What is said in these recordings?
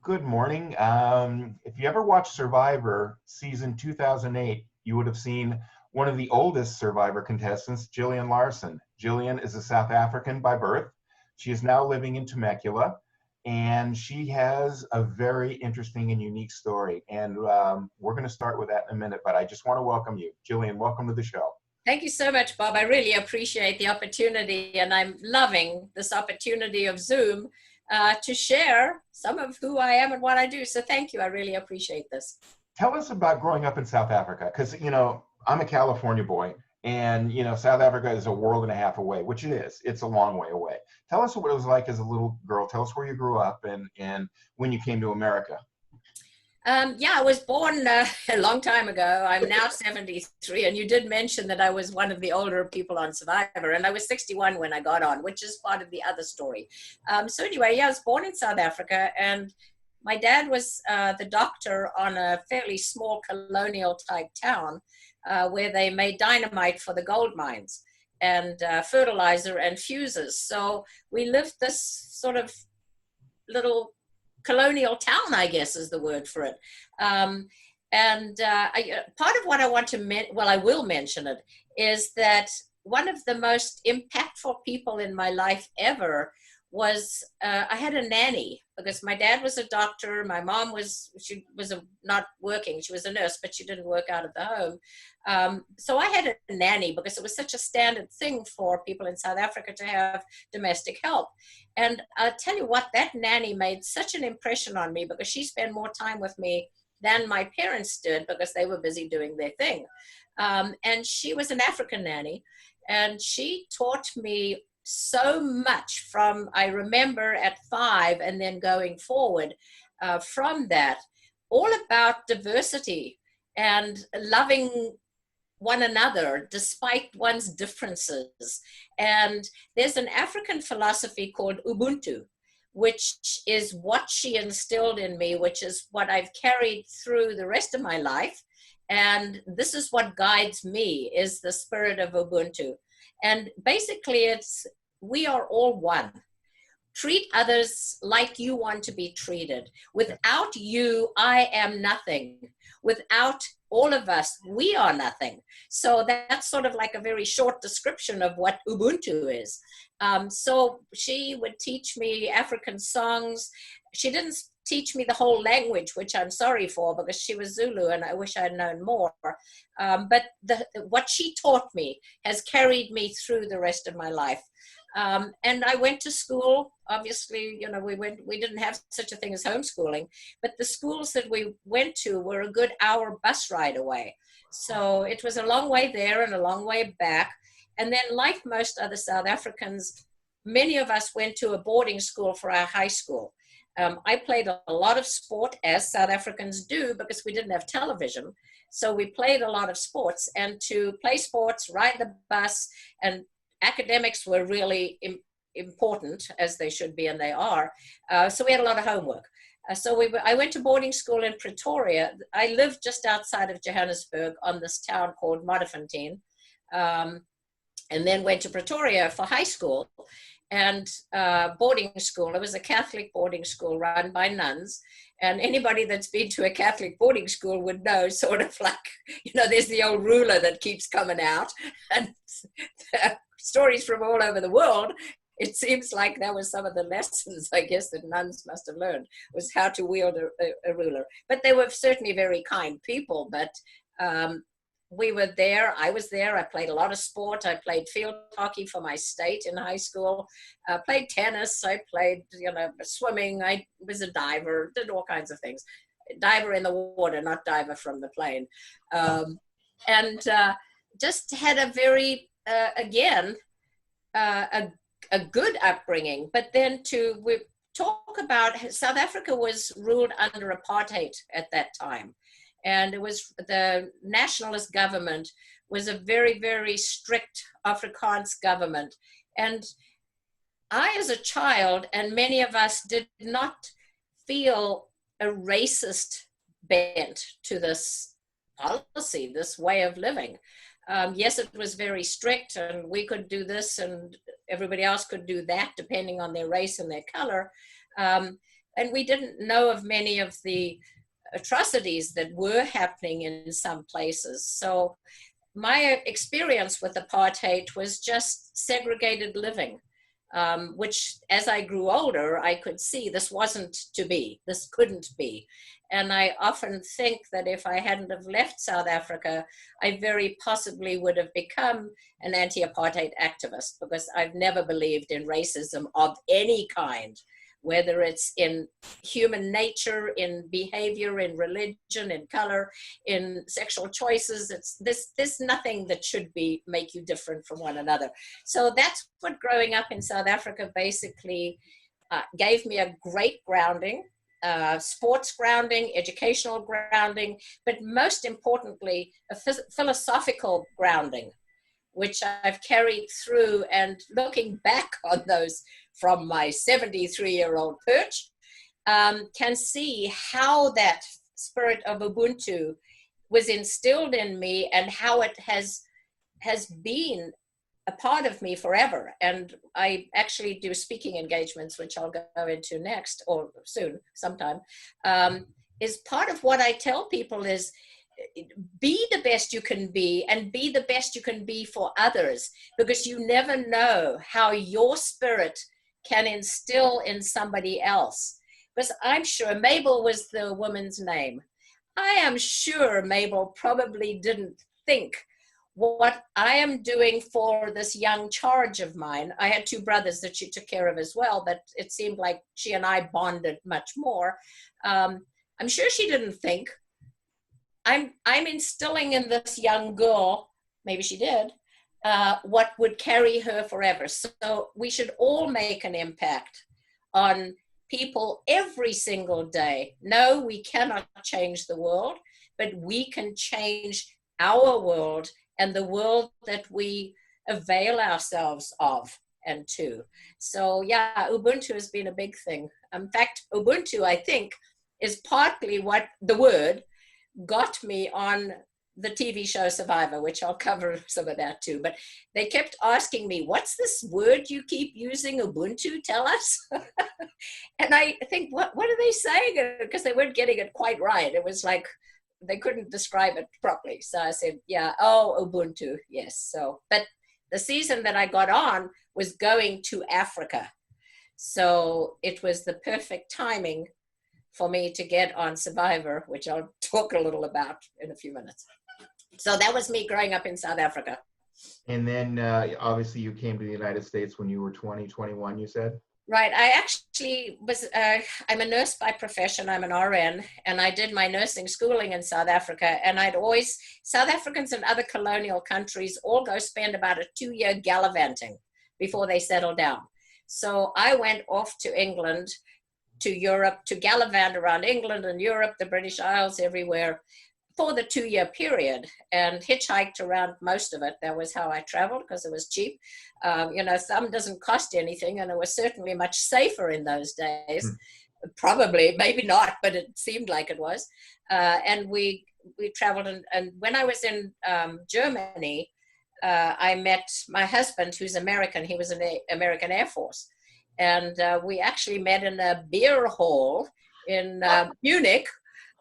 Good morning. If you ever watched Survivor season 2008, you would have seen one of the oldest Survivor contestants, Gillian Larson. Gillian is a South African by birth. She is now living in Temecula, and she has a very interesting and unique story. And we're going to start with that in a minute, but I just want to welcome you. Gillian, welcome to the show. Thank you so much, Bob. I really appreciate the opportunity, and I'm loving this opportunity of Zoom to share some of who I am and what I do. So thank you. I really appreciate this. Tell us about growing up in South Africa, because, I'm a California boy, and, South Africa is a world and a half away, which it is. It's a long way away. Tell us what it was like as a little girl. Tell us where you grew up and when you came to America. Yeah, I was born a long time ago. I'm now 73, and you did mention that I was one of the older people on Survivor, and I was 61 when I got on, which is part of the other story. So anyway, yeah, I was born in South Africa, and my dad was the doctor on a fairly small colonial type town where they made dynamite for the gold mines and fertilizer and fuses. So we lived this sort of little colonial town, I guess is the word for it. Part of what I want to, I will mention it, is that one of the most impactful people in my life ever was, I had a nanny, because my dad was a doctor, my mom she was not working, she was a nurse, but she didn't work out of the home. So I had a nanny because it was such a standard thing for people in South Africa to have domestic help. And I'll tell you what, that nanny made such an impression on me because she spent more time with me than my parents did because they were busy doing their thing. And she was an African nanny, and she taught me so much from, I remember at 5 and then going forward from that, all about diversity and loving one another despite one's differences. And there's an African philosophy called Ubuntu, which is what she instilled in me, which is what I've carried through the rest of my life. And this is what guides me, is the spirit of Ubuntu. And basically it's, we are all one. Treat others like you want to be treated. Without you, I am nothing. Without all of us, we are nothing. So that's sort of like a very short description of what Ubuntu is. So she would teach me African songs. She didn't teach me the whole language, which I'm sorry for because she was Zulu and I wish I'd known more. But what she taught me has carried me through the rest of my life. And I went to school. Obviously, we didn't have such a thing as homeschooling, but the schools that we went to were a good hour bus ride away. So it was a long way there and a long way back. And then, like most other South Africans, many of us went to a boarding school for our high school. I played a lot of sport, as South Africans do, because we didn't have television. So we played a lot of sports, and to play sports, ride the bus, and academics were really important, as they should be, and they are. So we had a lot of homework. I went to boarding school in Pretoria. I lived just outside of Johannesburg on this town called Modderfontein, and then went to Pretoria for high school and boarding school. It was a Catholic boarding school run by nuns. And anybody that's been to a Catholic boarding school would know, sort of like, there's the old ruler that keeps coming out. And stories from all over the world, it seems like that was some of the lessons, I guess, that nuns must have learned, was how to wield a ruler. But they were certainly very kind people. But we were there. I was there. I played a lot of sport. I played field hockey for my state in high school. Played tennis. I played, swimming. I was a diver. Did all kinds of things. Diver in the water, not diver from the plane. And just had a very, a good upbringing. But then we talk about, South Africa was ruled under apartheid at that time. And it was, the nationalist government was a very, very strict Afrikaans government. And I, as a child, and many of us did not feel a racist bent to this policy, this way of living. Yes, it was very strict, and we could do this and everybody else could do that, depending on their race and their color. and we didn't know of many of the atrocities that were happening in some places. So my experience with apartheid was just segregated living, which as I grew older, I could see this wasn't to be, this couldn't be. And I often think that if I hadn't have left South Africa, I very possibly would have become an anti-apartheid activist, because I've never believed in racism of any kind, whether it's in human nature, in behavior, in religion, in color, in sexual choices. There's nothing that should make you different from one another. So that's what growing up in South Africa basically gave me a great grounding, sports grounding, educational grounding, but most importantly, a philosophical grounding, which I've carried through, and looking back on those from my 73-year-old perch, can see how that spirit of Ubuntu was instilled in me, and how it has been a part of me forever. And I actually do speaking engagements, which I'll go into next, or soon, sometime, is part of what I tell people is, be the best you can be, and be the best you can be for others, because you never know how your spirit can instill in somebody else. Because I'm sure Mabel was the woman's name. I am sure Mabel probably didn't think what I am doing for this young charge of mine. I had two brothers that she took care of as well, but it seemed like she and I bonded much more. I'm sure she didn't think I'm instilling in this young girl, maybe she did, what would carry her forever. So we should all make an impact on people every single day. No, we cannot change the world, but we can change our world, and the world that we avail ourselves of and to. So yeah, Ubuntu has been a big thing. In fact, Ubuntu, I think, is partly what the word got me on the TV show Survivor, which I'll cover some of that too. But they kept asking me, what's this word you keep using, Ubuntu? Tell us. And I think, what are they saying? Because they weren't getting it quite right. It was like they couldn't describe it properly. So I said, yeah, oh, Ubuntu, yes. So, but the season that I got on was going to Africa. So it was the perfect timing for me to get on Survivor, which I'll talk a little about in a few minutes. So that was me growing up in South Africa. And then obviously you came to the United States when you were 20, 21, you said? Right. I actually was, I'm a nurse by profession. I'm an RN, and I did my nursing schooling in South Africa. And South Africans and other colonial countries all go spend about a 2-year gallivanting before they settle down. So I went off to England, to Europe, to gallivant around England and Europe, the British Isles, everywhere, for the 2-year period, and hitchhiked around most of it. That was how I traveled, because it was cheap. Thumb doesn't cost anything, and it was certainly much safer in those days. Probably, maybe not, but it seemed like it was. And we traveled, and when I was in Germany, I met my husband, who's American. He was in the American Air Force. And we actually met in a beer hall in Munich.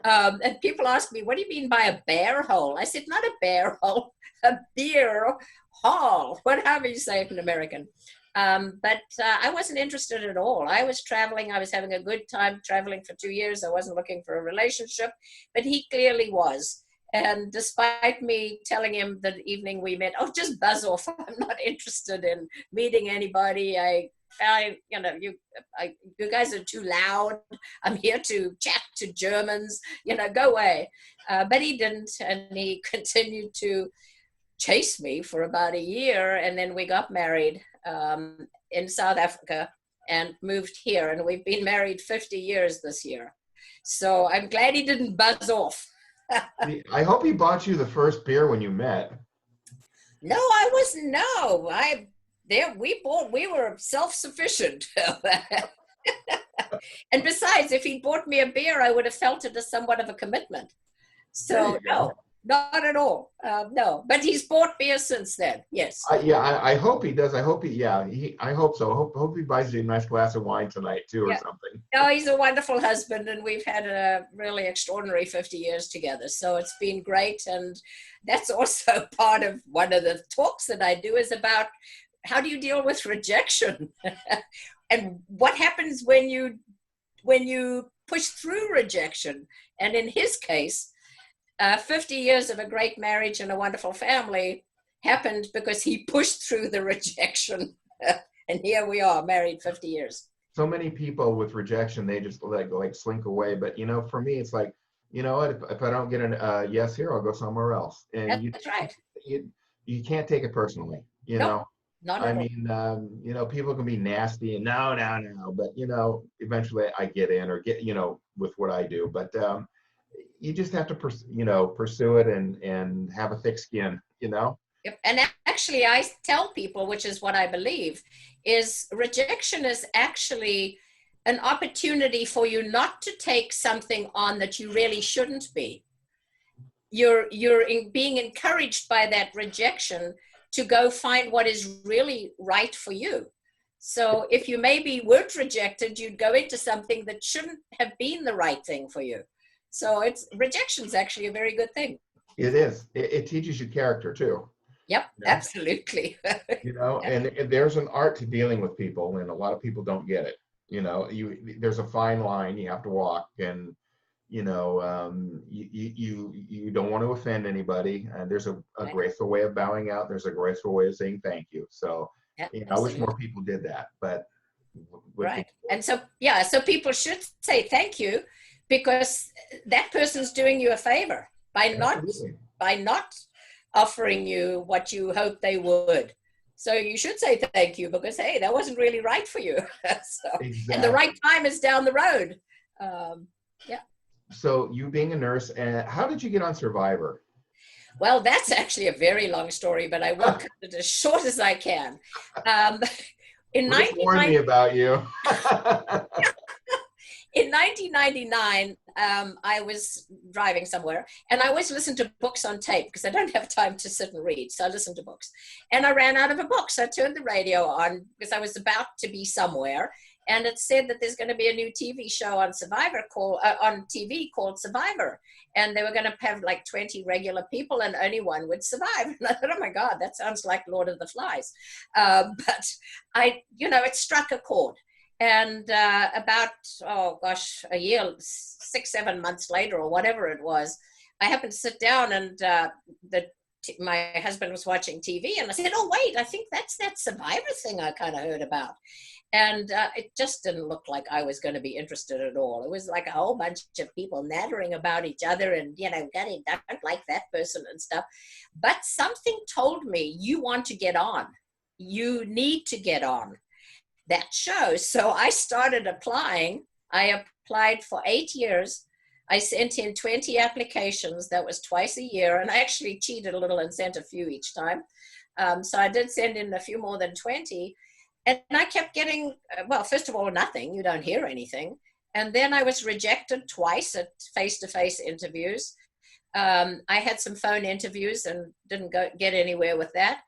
And people ask me, what do you mean by a bear hole? I said, not a bear hole, a beer hall. Whatever you say in American. But I wasn't interested at all. I was traveling. I was having a good time traveling for 2 years. I wasn't looking for a relationship, but he clearly was. And despite me telling him the evening we met, oh, just buzz off. I'm not interested in meeting anybody. You guys are too loud. I'm here to chat to Germans, go away. But he didn't, and he continued to chase me for about a year. And then we got married in South Africa and moved here. And we've been married 50 years this year. So I'm glad he didn't buzz off. I hope he bought you the first beer when you met. No, I wasn't. No, we were self-sufficient. And besides, if he bought me a beer, I would have felt it as somewhat of a commitment. So no, not at all. No, but he's bought beer since then. Yes. Yeah, I hope he does. I hope I hope so. Hope he buys you a nice glass of wine tonight too, or Yeah. something. No, he's a wonderful husband, and we've had a really extraordinary 50 years together. So it's been great. And that's also part of one of the talks that I do, is about how do you deal with rejection and what happens when you push through rejection. And in his case, 50 years of a great marriage and a wonderful family happened because he pushed through the rejection. And here we are, married 50 years. So many people with rejection, they just like slink away. But for me, it's like, you know what? If I don't get a yes here, I'll go somewhere else. And That's right. you can't take it personally. Nope, not I at all. mean, people can be nasty and no, but eventually I get in or get, with what I do. But you just have to, pursue it and have a thick skin. Yep. And actually, I tell people, which is what I believe, is rejection is actually an opportunity for you not to take something on that you really shouldn't be. You're being encouraged by that rejection to go find what is really right for you. So if you maybe weren't rejected, you'd go into something that shouldn't have been the right thing for you. So rejection is actually a very good thing. It is. It teaches you character too. Yep, absolutely. And there's an art to dealing with people, and a lot of people don't get it. There's a fine line you have to walk, and you don't want to offend anybody. There's a graceful way of bowing out. There's a graceful way of saying thank you. So I wish more people did that, but right. And so people should say thank you, because that person's doing you a favor by not offering you what you hoped they would. So you should say thank you, because hey, that wasn't really right for you. Exactly. And the right time is down the road. So you being a nurse, how did you get on Survivor? Well, that's actually a very long story, but I will cut it as short as I can. Warn me about you. In 1999, I was driving somewhere, and I always listen to books on tape because I don't have time to sit and read. So I listen to books, and I ran out of a book. So I turned the radio on because I was about to be somewhere, and it said that there's going to be a new TV show on on TV called Survivor, and they were going to have like 20 regular people, and only one would survive. And I thought, oh my God, that sounds like Lord of the Flies. But it struck a chord. And about, a year, 6-7 months later, or whatever it was, I happened to sit down, and my husband was watching TV, and I said, oh, wait, I think that's that Survivor thing I kind of heard about. And it just didn't look like I was going to be interested at all. It was like a whole bunch of people nattering about each other and, don't like that person and stuff. But something told me, you want to get on. You need to get on that show. So I started applying. I applied for 8 years. I sent in 20 applications. That was twice a year. And I actually cheated a little and sent a few each time. So I did send in a few more than 20. And I kept getting, first of all, nothing. You don't hear anything. And then I was rejected twice at face-to-face interviews. I had some phone interviews and didn't get anywhere with that.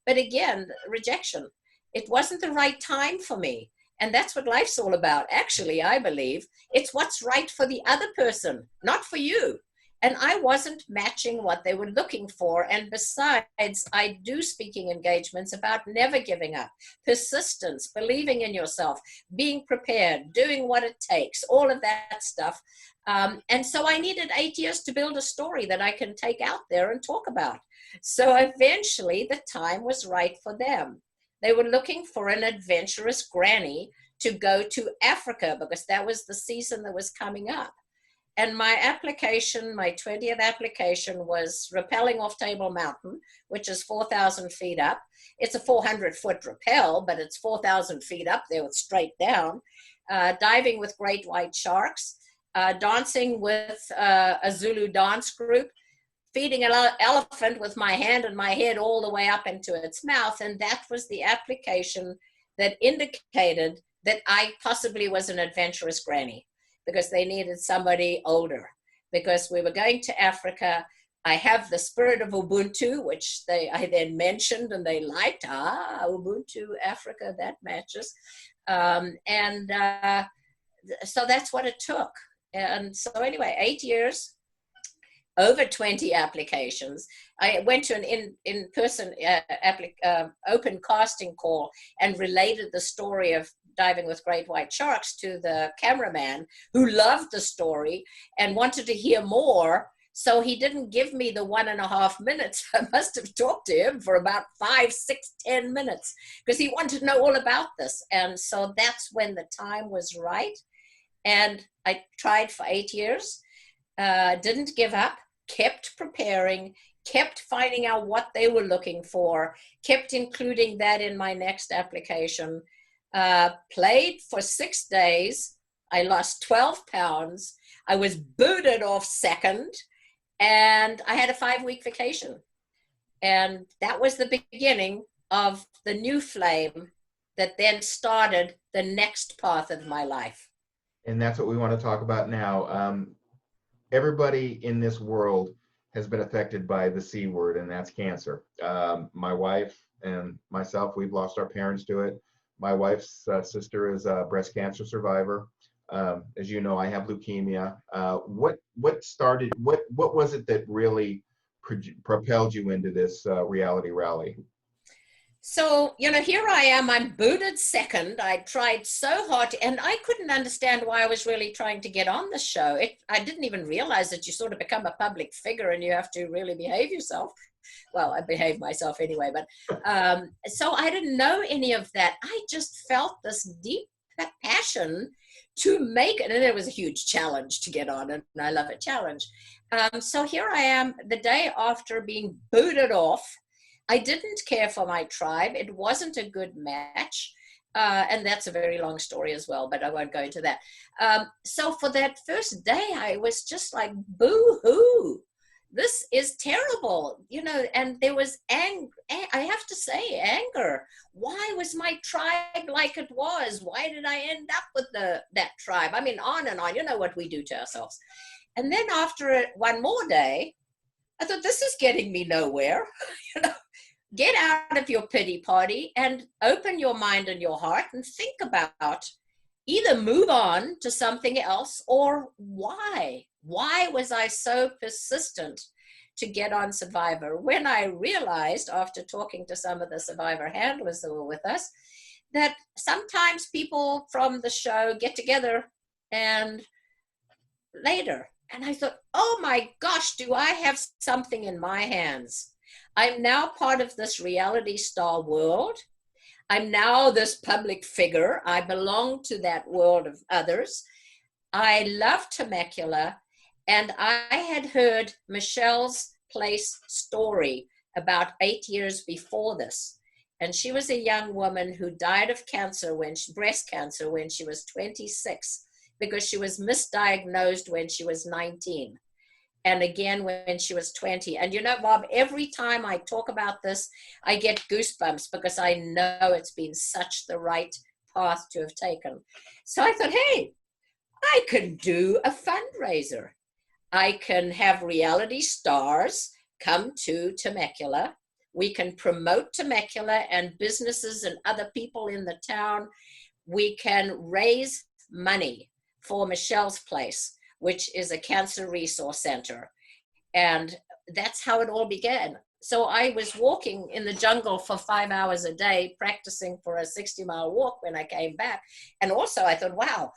But again, rejection. It wasn't the right time for me. And that's what life's all about. Actually, I believe it's what's right for the other person, not for you. And I wasn't matching what they were looking for. And besides, I do speaking engagements about never giving up, persistence, believing in yourself, being prepared, doing what it takes, all of that stuff. And so I needed 8 years to build a story that I can take out there and talk about. So eventually the time was right for them. They were looking for an adventurous granny to go to Africa because that was the season that was coming up. And my application, my 20th application, was rappelling off Table Mountain, which is 4,000 feet up. It's a 400-foot rappel, but it's 4,000 feet up there with straight down. Diving with great white sharks, dancing with a Zulu dance group, feeding an elephant with my hand and my head all the way up into its mouth. And that was the application that indicated that I possibly was an adventurous granny, because they needed somebody older, because we were going to Africa. I have the spirit of Ubuntu, which I then mentioned and they liked. Ubuntu Africa, that matches. So that's what it took. And so anyway, 8 years, over 20 applications. I went to an in-person open casting call and related the story of diving with great white sharks to the cameraman, who loved the story and wanted to hear more. So he didn't give me the 1.5 minutes. I must have talked to him for about 5, 6, 10 minutes because he wanted to know all about this. And so that's when the time was right. And I tried for 8 years, didn't give up, kept preparing, kept finding out what they were looking for, kept including that in my next application, played for 6 days. I lost 12 pounds. I was booted off second, and I had a 5-week vacation. And that was the beginning of the new flame that then started the next path of my life. And that's what we want to talk about now. Everybody in this world has been affected by the C word, and that's cancer. My wife and myself, we've lost our parents to it. My wife's sister is a breast cancer survivor. As you know, I have leukemia. What was it that really propelled you into this reality rally? So, here I am, I'm booted second. I tried so hard and I couldn't understand why I was really trying to get on the show. I didn't even realize that you sort of become a public figure and you have to really behave yourself. Well, I behave myself anyway, but so I didn't know any of that. I just felt this deep passion to make it. And it was a huge challenge to get on, and I love a challenge. So here I am the day after being booted off. I didn't care for my tribe. It wasn't a good match. And that's a very long story as well, but I won't go into that. So for that first day, I was just like, boo-hoo. This is terrible, and there was anger. I have to say, anger. Why was my tribe like it was? Why did I end up with that tribe? I mean, on and on. You know what we do to ourselves. And then after one more day, I thought, this is getting me nowhere. Get out of your pity party and open your mind and your heart and think about either move on to something else or why. Why was I so persistent to get on Survivor? When I realized, after talking to some of the Survivor handlers that were with us, that sometimes people from the show get together and later. And I thought, oh my gosh, do I have something in my hands? I'm now part of this reality star world. I'm now this public figure. I belong to that world of others. I love Temecula, and I had heard Michelle's Place story about 8 years before this. And she was a young woman who died of breast cancer when she was 26, because she was misdiagnosed when she was 19. And again when she was 20. And Bob, every time I talk about this, I get goosebumps because I know it's been such the right path to have taken. So I thought, hey, I can do a fundraiser. I can have reality stars come to Temecula. We can promote Temecula and businesses and other people in the town. We can raise money for Michelle's Place, which is a cancer resource center. And that's how it all began. So I was walking in the jungle for 5 hours a day, practicing for a 60-mile walk when I came back. And also I thought, wow,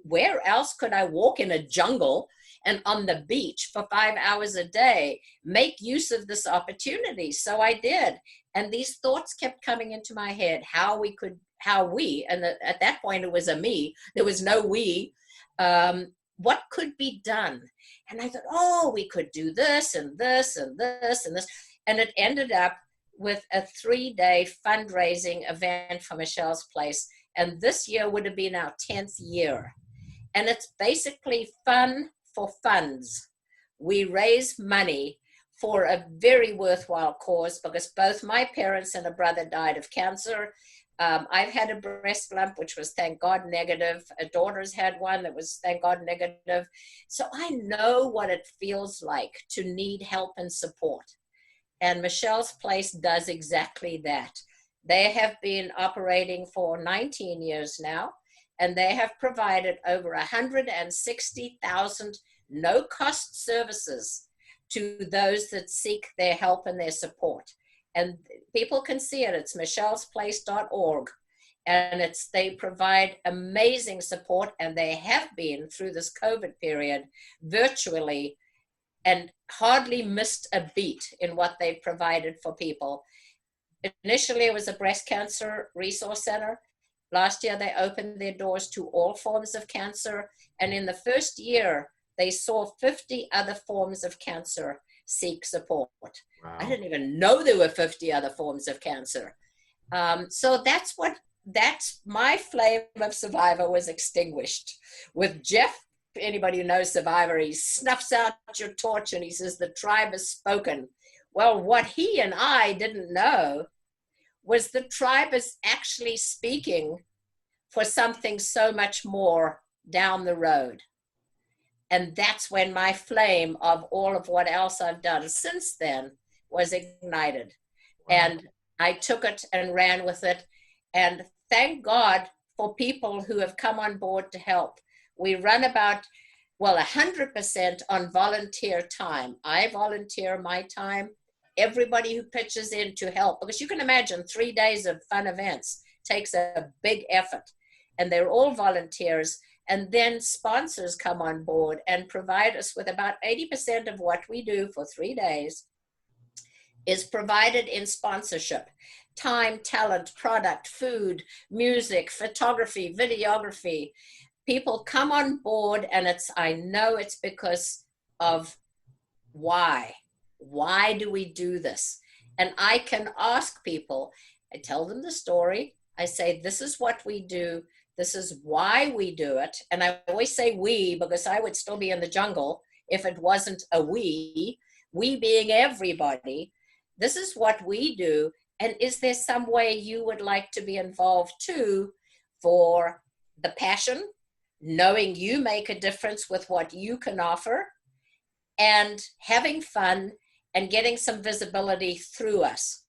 where else could I walk in a jungle and on the beach for 5 hours a day, make use of this opportunity? So I did. And these thoughts kept coming into my head, how we, and at that point it was a me, there was no we, what could be done? And I thought, oh, we could do this and this and this and this. And it ended up with a 3-day fundraising event for Michelle's Place. And this year would have been our 10th year. And it's basically fun for funds. We raise money for a very worthwhile cause because both my parents and a brother died of cancer. I've had a breast lump, which was, thank God, negative. A daughter's had one that was, thank God, negative. So I know what it feels like to need help and support. And Michelle's Place does exactly that. They have been operating for 19 years now, and they have provided over 160,000 no-cost services to those that seek their help and their support. And people can see it. It's michellesplace.org. And they provide amazing support, and they have been through this COVID period virtually, and hardly missed a beat in what they've provided for people. Initially, it was a breast cancer resource center. Last year, they opened their doors to all forms of cancer. And in the first year, they saw 50 other forms of cancer seek support. Wow. I didn't even know there were 50 other forms of cancer. So that's my flame of Survivor was extinguished. With Jeff, anybody who knows Survivor, he snuffs out your torch and he says, the tribe has spoken. Well, what he and I didn't know was the tribe is actually speaking for something so much more down the road. And that's when my flame of all of what else I've done since then was ignited. Wow. And I took it and ran with it. And thank God for people who have come on board to help. We run about, 100% on volunteer time. I volunteer my time. Everybody who pitches in to help, because you can imagine 3 days of fun events takes a big effort. And they're all volunteers. And then sponsors come on board and provide us with about 80% of what we do for 3 days is provided in sponsorship. Time, talent, product, food, music, photography, videography. People come on board, and I know it's because of why. Why do we do this? And I can ask people, I tell them the story. I say, this is what we do. This is why we do it. And I always say we, because I would still be in the jungle if it wasn't a we being everybody. This is what we do. And is there some way you would like to be involved too, for the passion, knowing you make a difference with what you can offer, and having fun and getting some visibility through us?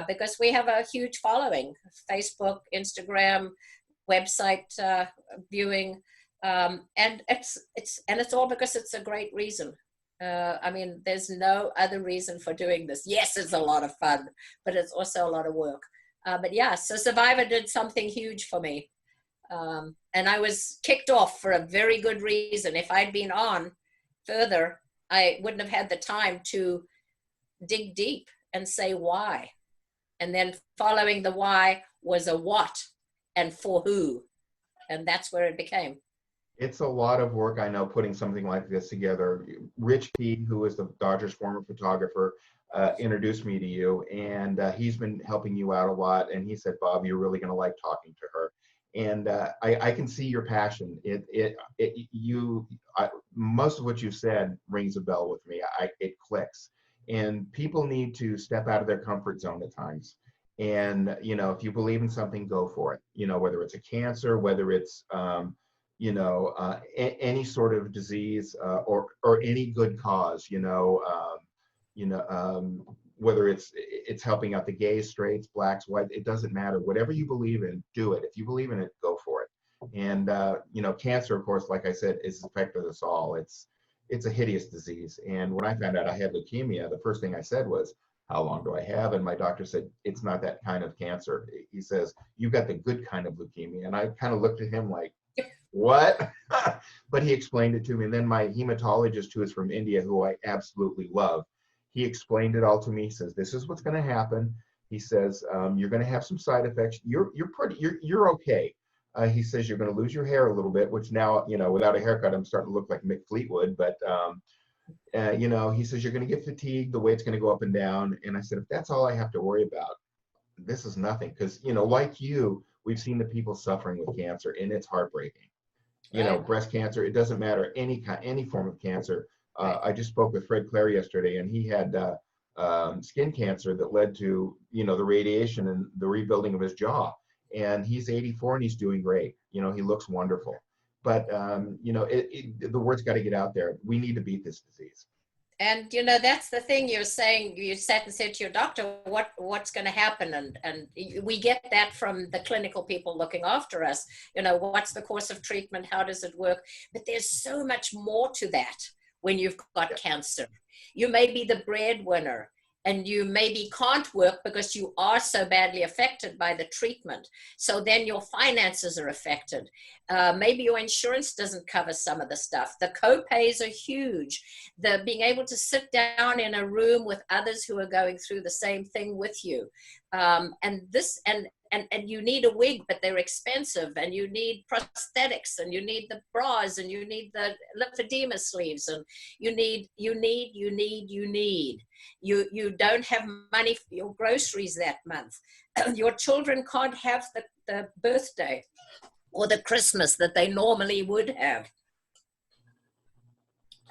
Because we have a huge following, Facebook, Instagram, website viewing, and it's all because it's a great reason. I mean, there's no other reason for doing this. Yes, it's a lot of fun, but it's also a lot of work. But yeah, so Survivor did something huge for me. And I was kicked off for a very good reason. If I'd been on further, I wouldn't have had the time to dig deep and say why. And then following the why was a what and for who. And that's where it became. It's a lot of work, I know, putting something like this together. Rich P, who is the Dodgers former photographer, introduced me to you, and he's been helping you out a lot. And he said, Bob, you're really going to like talking to her. And I can see your passion. Most of what you've said rings a bell with me. It clicks. And people need to step out of their comfort zone at times. And, if you believe in something, go for it. Whether it's a cancer, whether it's, any sort of disease, or any good cause, whether it's helping out the gays, straights, blacks, white, it doesn't matter. Whatever you believe in, do it. If you believe in it, go for it. And, cancer, of course, like I said, is affected us all. It's a hideous disease. And when I found out I had leukemia, the first thing I said was, how long do I have? And my doctor said, it's not that kind of cancer. He says, you've got the good kind of leukemia. And I kind of looked at him like, what? But he explained it to me. And then my hematologist, who is from India, who I absolutely love, he explained it all to me. He says, this is what's going to happen. He says, you're going to have some side effects. You're okay. He says, you're going to lose your hair a little bit, which now, without a haircut, I'm starting to look like Mick Fleetwood. But, he says, you're going to get fatigued. The weight's going to go up and down. And I said, if that's all I have to worry about, this is nothing. Because, like you, we've seen the people suffering with cancer, and it's heartbreaking. Breast cancer, it doesn't matter, any form of cancer. I just spoke with Fred Clare yesterday, and he had skin cancer that led to, the radiation and the rebuilding of his jaw. and he's 84 and he's doing great. You know, he looks wonderful. But you know, the word's got to get out there. We need to beat this disease. And that's the thing you're saying. You sat and said to your doctor, what's going to happen, and we get that from the clinical people looking after us. What's the course of treatment? How does it work? But there's so much more to that when you've got cancer. You may be the breadwinner, and you maybe can't work because you are so badly affected by the treatment. So then your finances are affected. Maybe your insurance doesn't cover some of the stuff. The co-pays are huge. The being able to sit down in a room with others who are going through the same thing with you. And you need a wig, but they're expensive, and you need prosthetics, and you need the bras, and you need the lymphedema sleeves, and you don't have money for your groceries that month. Your children can't have the birthday or the Christmas that they normally would have.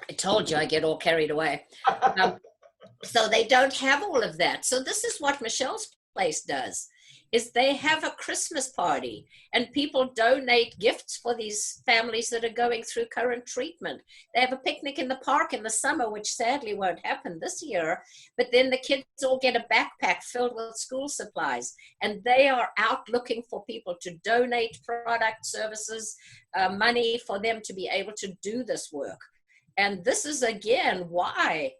I told you I get all carried away. So they don't have all of that. So this is what Michelle's Place does, is they have a Christmas party, and people donate gifts for these families that are going through current treatment. They have a picnic in the park in the summer, which sadly won't happen this year, but then the kids all get a backpack filled with school supplies, and they are out looking for people to donate product, services, money for them to be able to do this work. And this is, again, why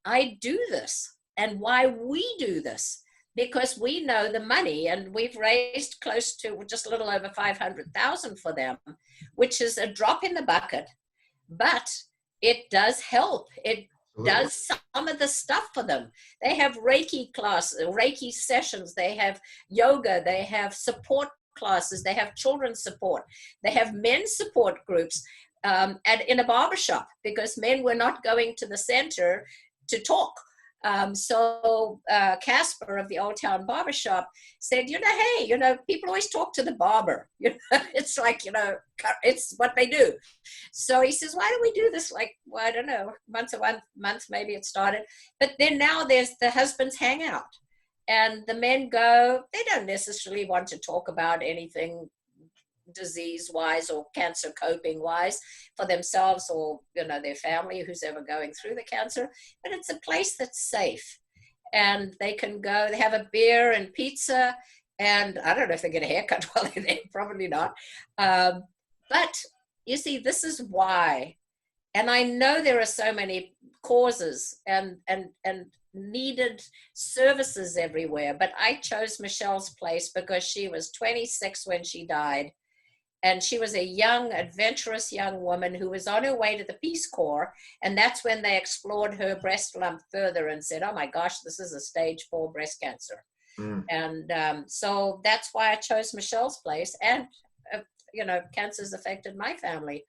I do this and why we do this. Because we know the money, and we've raised close to just a little over 500,000 for them, which is a drop in the bucket, but it does help. It does some of the stuff for them. They have Reiki classes, Reiki sessions, they have yoga, they have support classes, they have children's support, they have men's support groups in a barbershop, because men were not going to the center to talk. So Casper of the Old Town Barbershop said, hey, people always talk to the barber. It's like, it's what they do. So he says, why don't we do this? Like, well, I don't know, once a month, maybe it started. But then now there's the husbands hangout, and the men go, they don't necessarily want to talk about anything disease-wise or cancer coping-wise for themselves or their family, who's ever going through the cancer, but it's a place that's safe, and they can go, they have a beer and pizza, and I don't know if they get a haircut while they're there, probably not, but you see, this is why. And I know there are so many causes and needed services everywhere, but I chose Michelle's Place because she was 26 when she died. And she was a young, adventurous young woman who was on her way to the Peace Corps. And that's when they explored her breast lump further and said, oh my gosh, this is a stage 4 breast cancer. And so that's why I chose Michelle's Place. And, cancer's affected my family.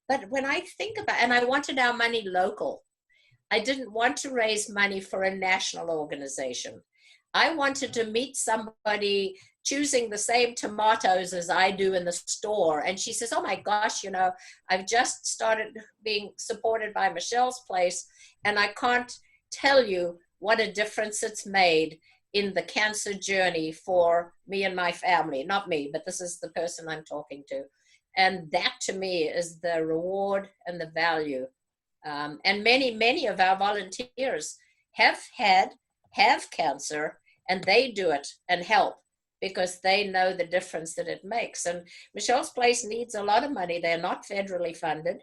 But when I think about, and I wanted our money local, I didn't want to raise money for a national organization. I wanted to meet somebody choosing the same tomatoes as I do in the store. And she says, oh my gosh, I've just started being supported by Michelle's Place, and I can't tell you what a difference it's made in the cancer journey for me and my family. Not me, but this is the person I'm talking to. And that to me is the reward and the value. And many of our volunteers have cancer, and they do it and help because they know the difference that it makes. And Michelle's Place needs a lot of money. They're not federally funded.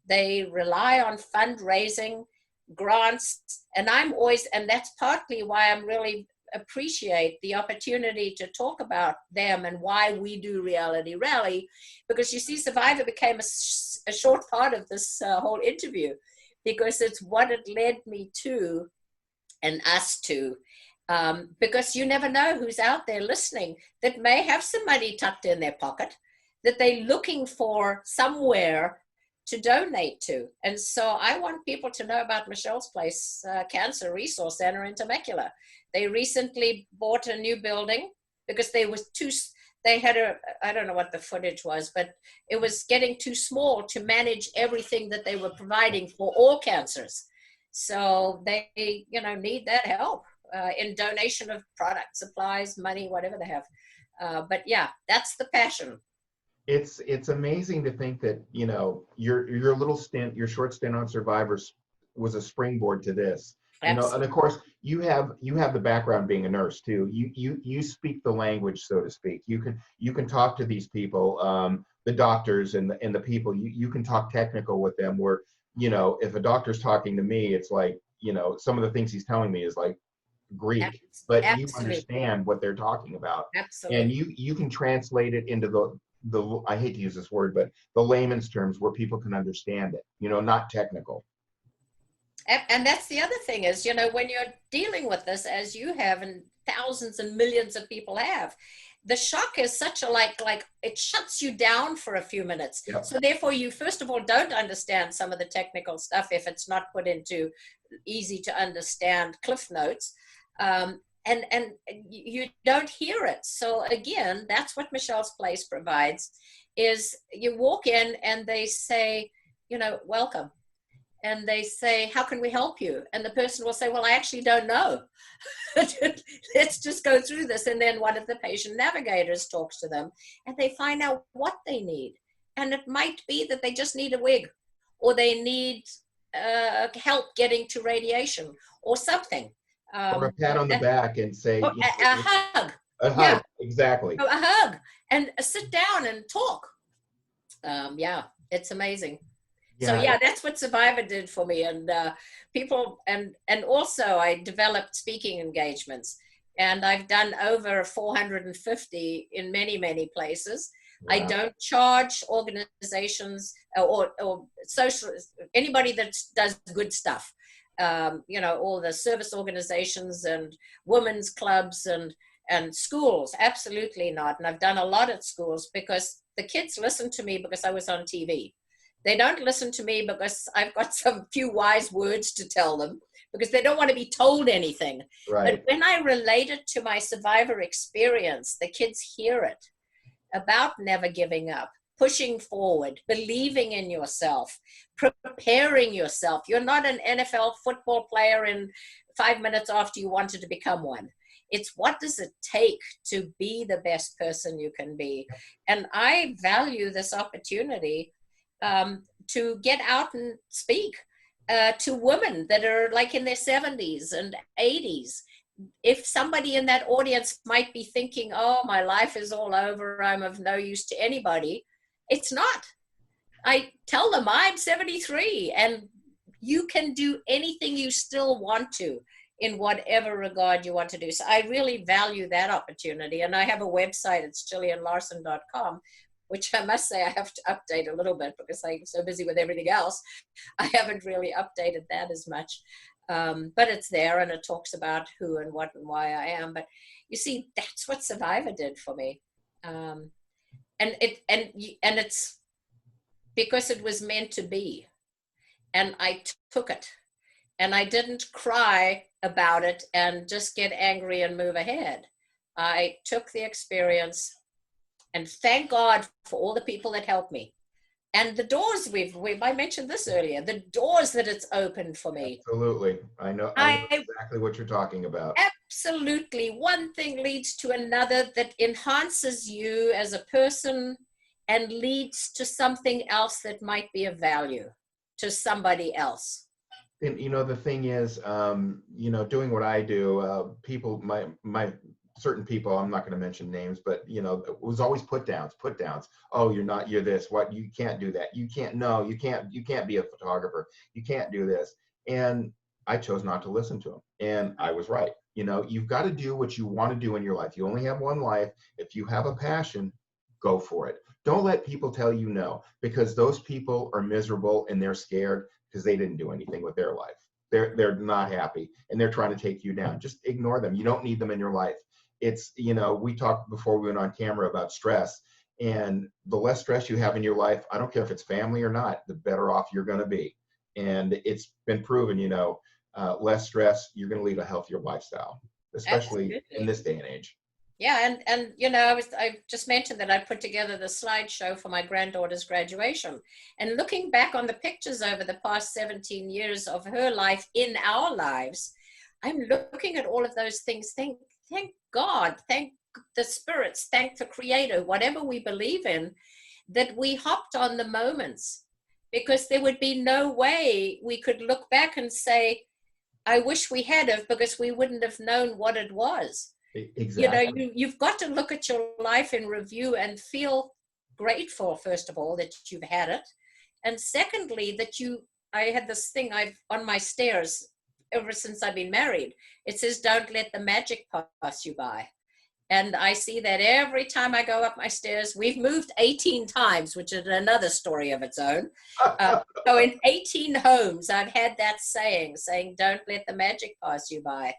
They rely on fundraising, grants, and that's partly why I'm really appreciate the opportunity to talk about them and why we do Reality Rally, because you see, Survivor became a short part of this whole interview, because it's what it led me to and us to. Because you never know who's out there listening that may have some money tucked in their pocket that they're looking for somewhere to donate to. And so I want people to know about Michelle's Place Cancer Resource Center in Temecula. They recently bought a new building because they had I don't know what the footage was, but it was getting too small to manage everything that they were providing for all cancers. So they, need that help in donation of product, supplies, money, whatever they have. But yeah, that's the passion. It's amazing to think that, you know, your little stint, your short stint on Survivors was a springboard to this. You know, and of Absolutely. course you have the background being a nurse too. You speak the language, so to speak. You can talk to these people, the doctors and the people. You can talk technical with them. Where, you know, if a doctor's talking to me, it's like, you know, some of the things he's telling me is like Greek, but you Absolutely. understand what they're talking about, and Absolutely. you can translate it into the I hate to use this word, but the layman's terms where people can understand it. You know, not technical. And that's the other thing is, you know, when you're dealing with this, as you have, and thousands and millions of people have, the shock is such a like it shuts you down for a few minutes. Yep. So therefore, you first of all don't understand some of the technical stuff if it's not put into easy to understand cliff notes. And you don't hear it. So again, that's what Michelle's Place provides. Is you walk in and they say, you know, welcome, and they say, how can we help you? And the person will say, well, I actually don't know. Let's just go through this. And then one of the patient navigators talks to them and they find out what they need. And it might be that they just need a wig, or they need help getting to radiation or something. Or a pat on the back and say, A you know, hug. a Yeah, hug. Exactly. a hug. And sit down and talk. Yeah, it's amazing. So Yeah. yeah, that's what Survivor did for me, and people, and also I developed speaking engagements, and I've done over 450 in many places. I Wow. don't charge organizations or social anybody that does good stuff. You know, all the service organizations and women's clubs and schools, absolutely not. And I've done a lot at schools because the kids listen to me because I was on TV. They don't listen to me because I've got some few wise words to tell them, because they don't want to be told anything. But Right. when I relate it to my Survivor experience, the kids hear it about never giving up, pushing forward, believing in yourself, preparing yourself. You're not an NFL football player in 5 minutes after you wanted to become one. It's what does it take to be the best person you can be? And I value this opportunity to get out and speak to women that are like in their 70s and 80s. If somebody in that audience might be thinking, oh, my life is all over, I'm of no use to anybody, it's not. I tell them I'm 73 and you can do anything you still want to in whatever regard you want to do. So I really value that opportunity. And I have a website, it's jillianlarson.com, which I must say I have to update a little bit because I'm so busy with everything else. I haven't really updated that as much. But it's there and it talks about who and what and why I am. But you see, that's what Survivor did for me. And it's because it was meant to be. And I took it. And I didn't cry about it and just get angry and move ahead. I took the experience, and thank God for all the people that helped me. And the doors I mentioned this earlier, the doors that it's opened for me. Absolutely. I know I exactly what you're talking about. absolutely, one thing leads to another that enhances you as a person and leads to something else that might be of value to somebody else. And you know, the thing is, you know, doing what I do, people, my certain people, I'm not going to mention names, but you know, it was always put downs. Oh, you're not, you're this, what, you can't do that. You can't, no, you can't be a photographer. You can't do this. And I chose not to listen to them. And I was right. You know, you've got to do what you want to do in your life. You only have one life. If you have a passion, go for it. Don't let people tell you no, because those people are miserable and they're scared because they didn't do anything with their life. They're not happy and they're trying to take you down. Just ignore them. You don't need them in your life. It's, you know, we talked before we went on camera about stress, and the less stress you have in your life, I don't care if it's family or not, the better off you're going to be. And it's been proven, you know, less stress, you're going to lead a healthier lifestyle, especially in Absolutely. this day and age. Yeah, and you know, I just mentioned that I put together the slideshow for my granddaughter's graduation. And looking back on the pictures over the past 17 years of her life in our lives, I'm looking at all of those things. Thank God, thank the spirits, thank the creator, whatever we believe in, that we hopped on the moments, because there would be no way we could look back and say, I wish we had have, because we wouldn't have known what it was. Exactly. You've got to look at your life in review and feel grateful, first of all, that you've had it. And secondly, I had this thing on my stairs ever since I've been married. It says, don't let the magic pass you by. And I see that every time I go up my stairs. We've moved 18 times, which is another story of its own. So in 18 homes, I've had that saying, don't let the magic pass you by.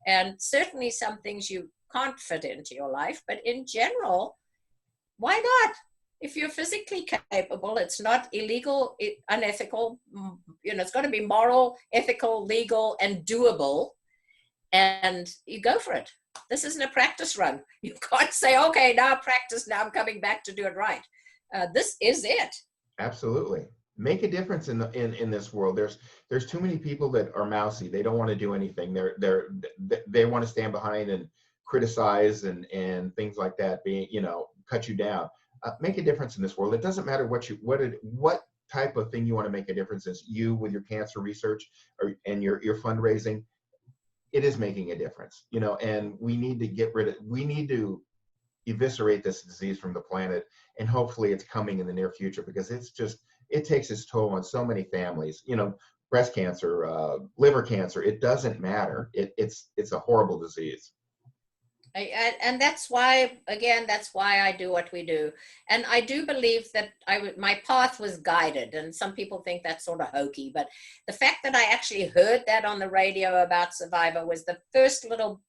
And certainly some things you can't fit into your life, but in general, why not? If you're physically capable, it's not illegal, unethical, it's got to be moral, ethical, legal, and doable. And you go for it. This isn't a practice run. You can't say, okay, now practice, now I'm coming back to do it right. This is it. Absolutely. Make a difference in this world. There's too many people that are mousy. They don't want to do anything. They want to stand behind and criticize and things like that, cut you down. Make a difference in this world. It doesn't matter what type of thing you want to make a difference is. You with your cancer research and your fundraising, it is making a difference, and we need to eviscerate this disease from the planet, and hopefully it's coming in the near future, because it takes its toll on so many families, breast cancer, liver cancer, it doesn't matter. It's a horrible disease. And that's why I do what we do. And I do believe that my path was guided, and some people think that's sort of hokey, but the fact that I actually heard that on the radio about Survivor was the first little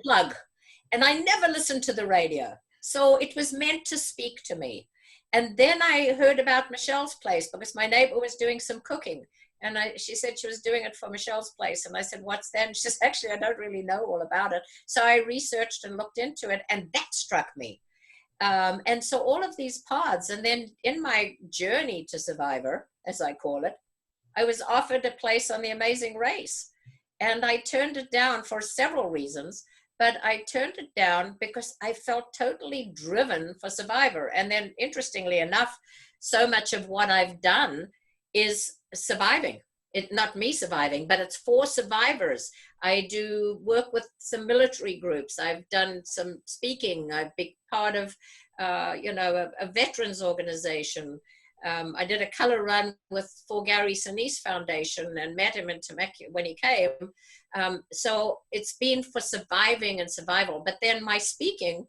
plug. And I never listened to the radio, so it was meant to speak to me. And then I heard about Michelle's Place, because my neighbor was doing some cooking. And she said she was doing it for Michelle's Place. And I said, what's that? And she says, actually, I don't really know all about it. So I researched and looked into it, and that struck me. And so all of these paths, and then in my journey to Survivor, as I call it, I was offered a place on The Amazing Race. And I turned it down for several reasons, but I turned it down because I felt totally driven for Survivor. And then, interestingly enough, so much of what I've done is surviving. Not me surviving, but it's for survivors. I do work with some military groups. I've done some speaking. I've been part of, a veterans organization. I did a color run for Gary Sinise Foundation and met him in Temecula when he came. So it's been for surviving and survival. But then my speaking,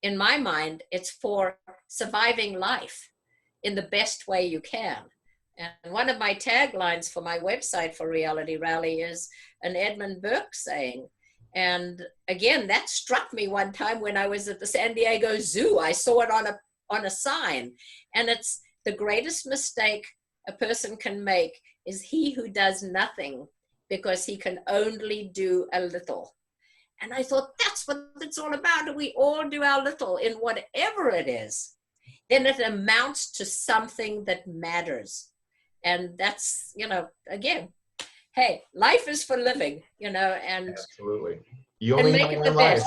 in my mind, it's for surviving life in the best way you can. And one of my taglines for my website for Reality Rally is an Edmund Burke saying. And again, that struck me one time when I was at the San Diego Zoo. I saw it on a sign. And it's the greatest mistake a person can make is he who does nothing because he can only do a little. And I thought, that's what it's all about. We all do our little in whatever it is. Then it amounts to something that matters. And that's, again, hey, life is for living, and absolutely. You only have one life.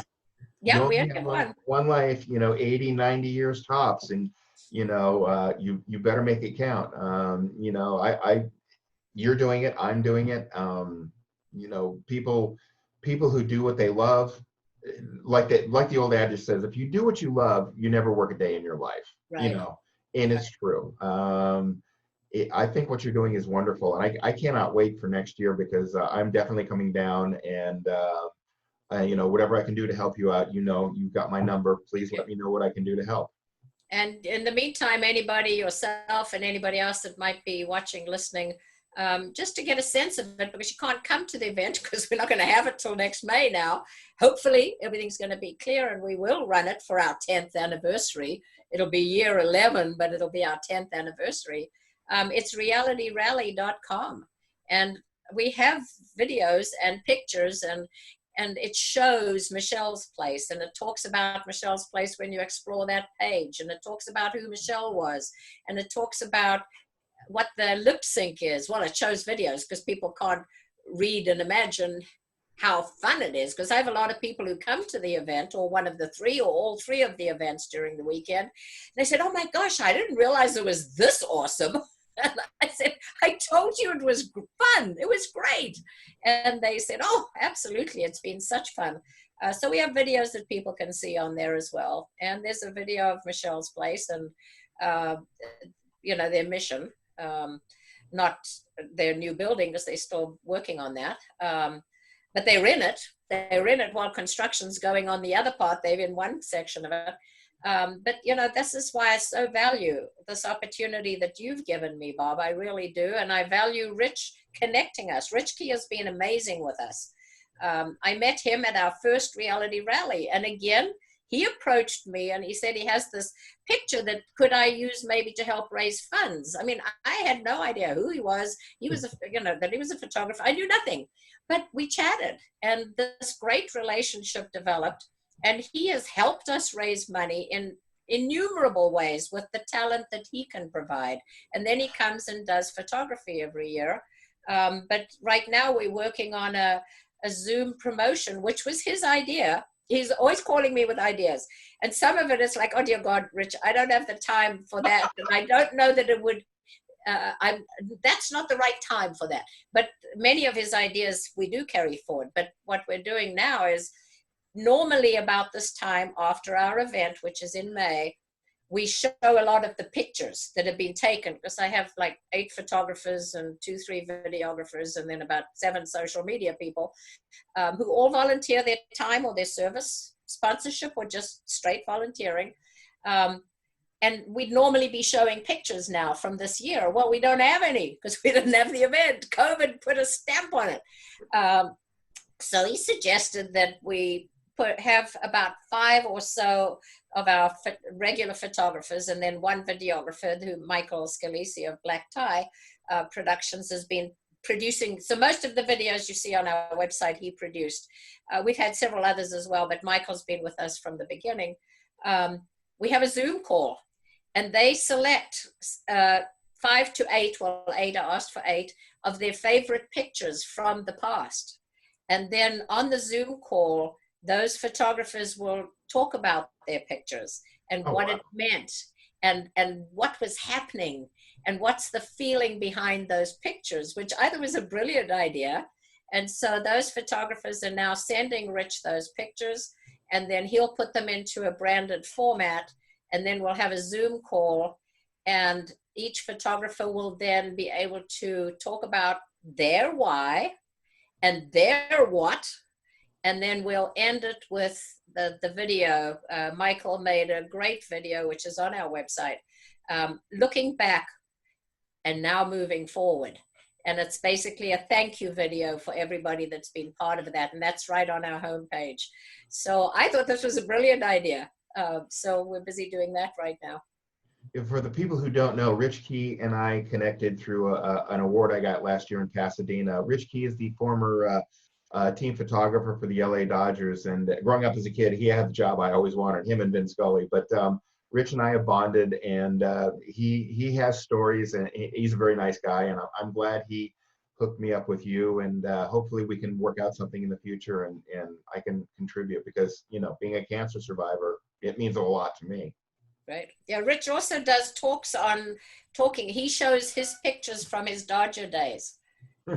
Yeah, we have one life, 80, 90 years tops, and you better make it count. You're doing it, I'm doing it. People who do what they love, like the old adage says, if you do what you love, you never work a day in your life. Right. And it's true. I think what you're doing is wonderful, and I cannot wait for next year, because I'm definitely coming down, and whatever I can do to help you out, you've got my number. Please let me know what I can do to help. And in the meantime, anybody, yourself and anybody else that might be watching, listening, just to get a sense of it, because you can't come to the event because we're not going to have it till next May now. Hopefully everything's going to be clear, and we will run it for our 10th anniversary. It'll be year 11, but it'll be our 10th anniversary. It's realityrally.com, and we have videos and pictures, and it shows Michelle's Place, and it talks about Michelle's Place when you explore that page, and it talks about who Michelle was, and it talks about what the lip sync is. Well, it shows videos because people can't read and imagine how fun it is, because I have a lot of people who come to the event, or one of the three or all three of the events during the weekend. They said, oh my gosh, I didn't realize it was this awesome. And I said, I told you it was fun. It was great. And they said, oh, absolutely. It's been such fun. So we have videos that people can see on there as well. And there's a video of Michelle's place and, their mission, not their new building, because they're still working on that. But they're in it. They're in it while construction's going on the other part. They're in one section of it. But, this is why I so value this opportunity that you've given me, Bob. I really do. And I value Rich connecting us. Rich Key has been amazing with us. I met him at our first reality rally. And again, he approached me and he said he has this picture that could I use maybe to help raise funds. I mean, I had no idea who he was. He was, that he was a photographer. I knew nothing. But we chatted and this great relationship developed. And he has helped us raise money in innumerable ways with the talent that he can provide. And then he comes and does photography every year. But right now we're working on a Zoom promotion, which was his idea. He's always calling me with ideas. And some of it is like, oh dear God, Rich, I don't have the time for that. And I don't know that it would, that's not the right time for that. But many of his ideas we do carry forward. But what we're doing now is, normally about this time after our event, which is in May, we show a lot of the pictures that have been taken, because I have like 8 photographers and 2-3 videographers, and then about 7 social media people who all volunteer their time or their service, sponsorship, or just straight volunteering. And we'd normally be showing pictures now from this year. Well, we don't have any because we didn't have the event. COVID put a stamp on it. So he suggested that we have about 5 or so of our regular photographers, and then 1 videographer, who Michael Scalisi of Black Tie Productions has been producing. So most of the videos you see on our website, he produced. We've had several others as well, but Michael's been with us from the beginning. We have a Zoom call, and they select 5 to 8, well, Ada asked for 8, of their favorite pictures from the past. And then on the Zoom call, those photographers will talk about their pictures and what it meant and what was happening and what's the feeling behind those pictures, which I thought was a brilliant idea. And so those photographers are now sending Rich those pictures, and then he'll put them into a branded format, and then we'll have a Zoom call, and each photographer will then be able to talk about their why and their what. And then we'll end it with the video. Michael made a great video, which is on our website, looking back and now moving forward. And it's basically a thank you video for everybody that's been part of that. And that's right on our homepage. So I thought this was a brilliant idea. So we're busy doing that right now. For the people who don't know, Rich Key and I connected through an award I got last year in Pasadena. Rich Key is the former team photographer for the LA Dodgers, and growing up as a kid, he had the job I always wanted, him and Vin Scully. But Rich and I have bonded, and he has stories, and he's a very nice guy, and I'm glad he hooked me up with you, and hopefully we can work out something in the future, and I can contribute, because being a cancer survivor, it means a lot to me. Right. Yeah, Rich also does talks on talking. He shows his pictures from his Dodger days.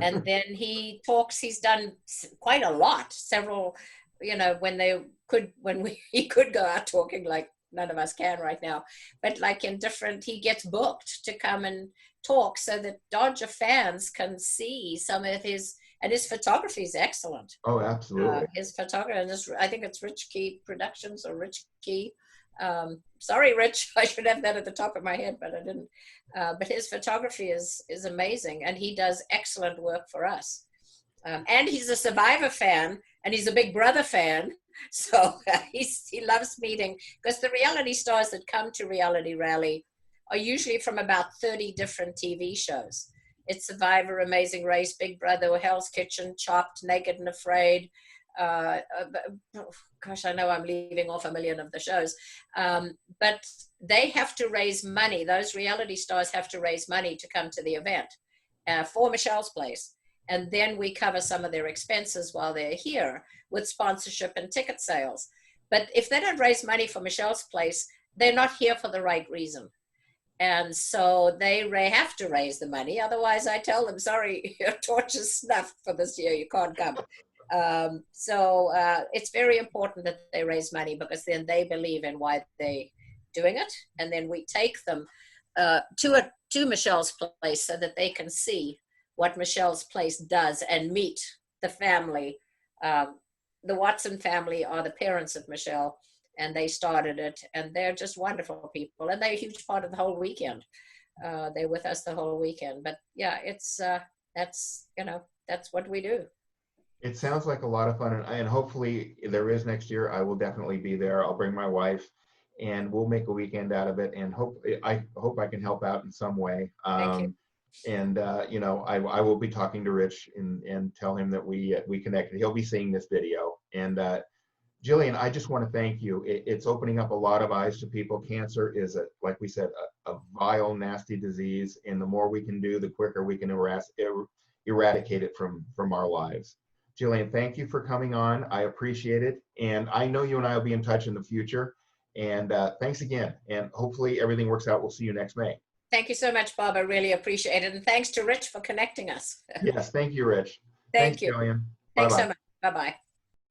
And then he talks, he's done quite a lot, several, when he could go out talking like none of us can right now, but like he gets booked to come and talk so that Dodger fans can see some of his photography is excellent. Oh, absolutely. His photography, and I think it's Rich Key Productions or Rich Key. Sorry, Rich, I should have that at the top of my head, but I didn't. But his photography is amazing, and he does excellent work for us. And he's a Survivor fan, and he's a Big Brother fan. So he loves meeting, because the reality stars that come to Reality Rally are usually from about 30 different TV shows. It's Survivor, Amazing Race, Big Brother, Hell's Kitchen, Chopped, Naked and Afraid. Gosh, I know I'm leaving off a million of the shows, but they have to raise money. Those reality stars have to raise money to come to the event for Michelle's Place. And then we cover some of their expenses while they're here with sponsorship and ticket sales. But if they don't raise money for Michelle's Place, they're not here for the right reason. And so they have to raise the money. Otherwise, I tell them, sorry, your torch is snuffed for this year. You can't come. So it's very important that they raise money, because then they believe in why they're doing it. And then we take them to Michelle's Place so that they can see what Michelle's Place does and meet the family. The Watson family are the parents of Michelle, and they started it, and they're just wonderful people, and they're a huge part of the whole weekend. They're with us the whole weekend. But yeah, it's that's what we do. It sounds like a lot of fun, and hopefully there is next year. I will definitely be there. I'll bring my wife, and we'll make a weekend out of it. And I hope I can help out in some way. Thank you. And I will be talking to Rich and tell him that we connected. He'll be seeing this video. And Jillian, I just want to thank you. It's opening up a lot of eyes to people. Cancer is, like we said, a vile, nasty disease. And the more we can do, the quicker we can eradicate it from our lives. Jillian, thank you for coming on. I appreciate it. And I know you and I will be in touch in the future. And thanks again. And hopefully everything works out. We'll see you next May. Thank you so much, Bob. I really appreciate it. And thanks to Rich for connecting us. Yes, thank you, Rich. Thank you. Jillian. Thanks Bye-bye. so much. Bye-bye.